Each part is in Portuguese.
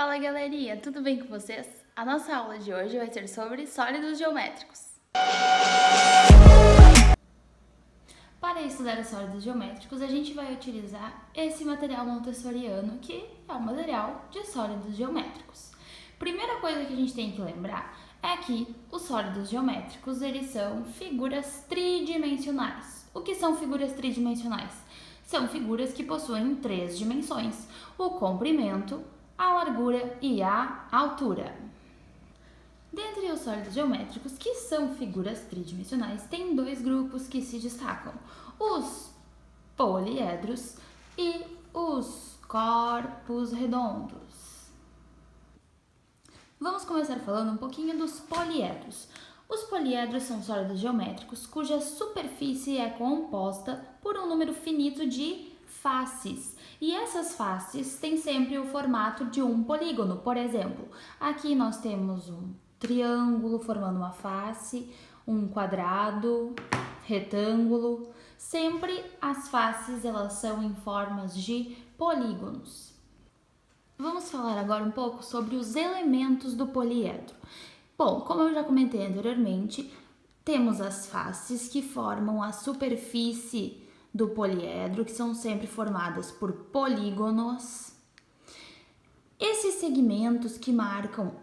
Fala galerinha, tudo bem com vocês? A nossa aula de hoje vai ser sobre sólidos geométricos. Para estudar os sólidos geométricos, a gente vai utilizar esse material montessoriano, que é o material de sólidos geométricos. Primeira coisa que a gente tem que lembrar é que os sólidos geométricos, eles são figuras tridimensionais. O que são figuras tridimensionais? São figuras que possuem 3 dimensões: o comprimento, a largura e a altura. Dentre os sólidos geométricos, que são figuras tridimensionais, tem 2 grupos que se destacam: os poliedros e os corpos redondos. Vamos começar falando um pouquinho dos poliedros. Os poliedros são sólidos geométricos cuja superfície é composta por um número finito de faces. E essas faces têm sempre o formato de um polígono. Por exemplo, aqui nós temos um triângulo formando uma face, um quadrado, retângulo. Sempre as faces elas são em formas de polígonos. Vamos falar agora um pouco sobre os elementos do poliedro. Bom, como eu já comentei anteriormente, temos as faces que formam a superfície do poliedro, que são sempre formadas por polígonos. Esses segmentos que marcam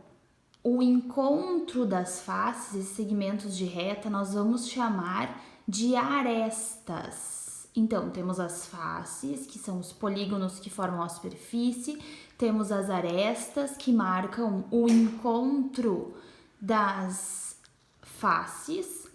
o encontro das faces, esses segmentos de reta, nós vamos chamar de arestas. Então, temos as faces, que são os polígonos que formam a superfície, temos as arestas, que marcam o encontro das faces,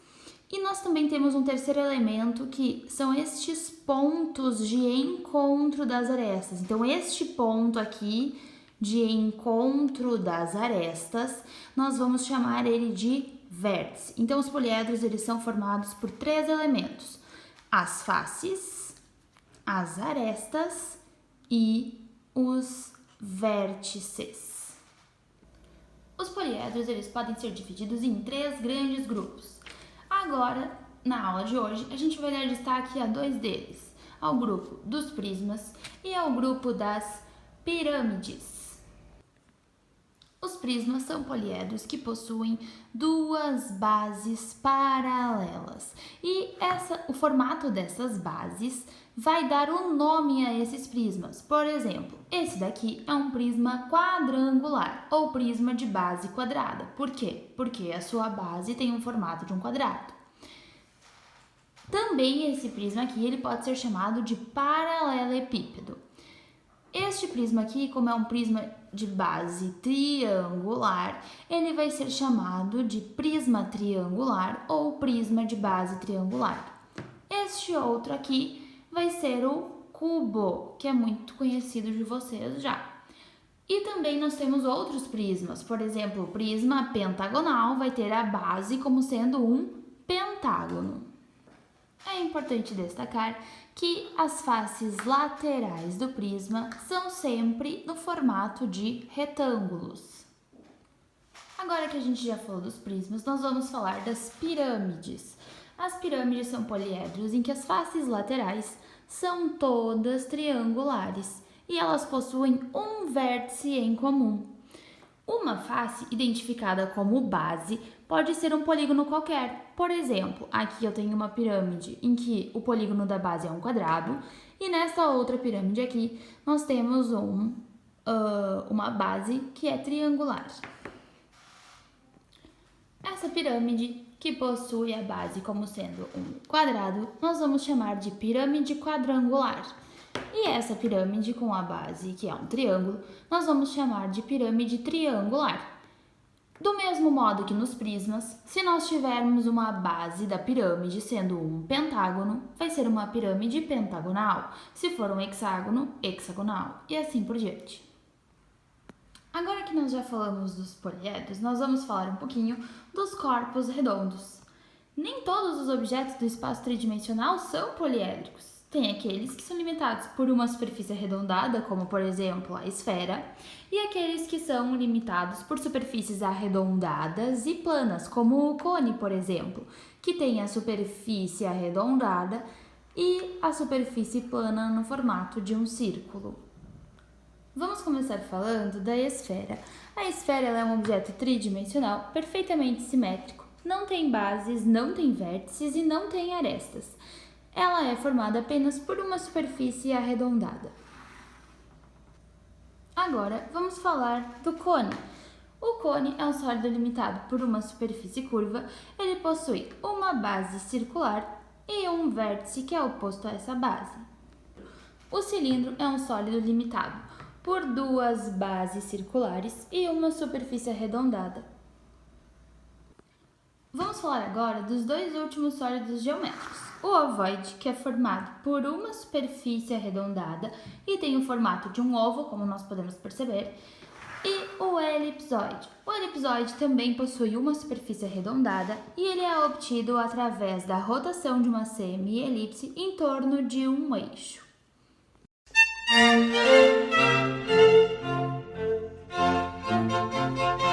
e nós também temos um terceiro elemento, que são estes pontos de encontro das arestas. Então, este ponto aqui de encontro das arestas, nós vamos chamar ele de vértice. Então, os poliedros, eles são formados por 3 elementos: as faces, as arestas e os vértices. Os poliedros, eles podem ser divididos em 3 grandes grupos. Agora, na aula de hoje, a gente vai dar destaque a 2 deles: ao grupo dos prismas e ao grupo das pirâmides. Os prismas são poliedros que possuem 2 bases paralelas, e o formato dessas bases vai dar o nome a esses prismas. Por exemplo, esse daqui é um prisma quadrangular ou prisma de base quadrada. Por quê? Porque a sua base tem um formato de um quadrado. Também esse prisma aqui, ele pode ser chamado de paralelepípedo. Este prisma aqui, como é um prisma de base triangular, ele vai ser chamado de prisma triangular ou prisma de base triangular. Este outro aqui vai ser o cubo, que é muito conhecido de vocês já. E também nós temos outros prismas. Por exemplo, o prisma pentagonal vai ter a base como sendo um pentágono. É importante destacar que as faces laterais do prisma são sempre no formato de retângulos. Agora que a gente já falou dos prismas, nós vamos falar das pirâmides. As pirâmides são poliedros em que as faces laterais são todas triangulares e elas possuem um vértice em comum. Uma face identificada como base pode ser um polígono qualquer. Por exemplo, aqui eu tenho uma pirâmide em que o polígono da base é um quadrado, e nessa outra pirâmide aqui nós temos uma base que é triangular. Essa pirâmide que possui a base como sendo um quadrado, nós vamos chamar de pirâmide quadrangular. E essa pirâmide com a base, que é um triângulo, nós vamos chamar de pirâmide triangular. Do mesmo modo que nos prismas, se nós tivermos uma base da pirâmide sendo um pentágono, vai ser uma pirâmide pentagonal. Se for um hexágono, hexagonal, e assim por diante. Agora que nós já falamos dos poliedros, nós vamos falar um pouquinho dos corpos redondos. Nem todos os objetos do espaço tridimensional são poliédricos. Tem aqueles que são limitados por uma superfície arredondada, como por exemplo a esfera, e aqueles que são limitados por superfícies arredondadas e planas, como o cone, por exemplo, que tem a superfície arredondada e a superfície plana no formato de um círculo. Vamos começar falando da esfera. A esfera ela é um objeto tridimensional perfeitamente simétrico, não tem bases, não tem vértices e não tem arestas. Ela é formada apenas por uma superfície arredondada. Agora, vamos falar do cone. O cone é um sólido limitado por uma superfície curva. Ele possui uma base circular e um vértice que é oposto a essa base. O cilindro é um sólido limitado por duas bases circulares e uma superfície arredondada. Vamos falar agora dos dois últimos sólidos geométricos. O ovoide, que é formado por uma superfície arredondada e tem o formato de um ovo, como nós podemos perceber, e o elipsoide. O elipsoide também possui uma superfície arredondada e ele é obtido através da rotação de uma semi-elipse em torno de um eixo.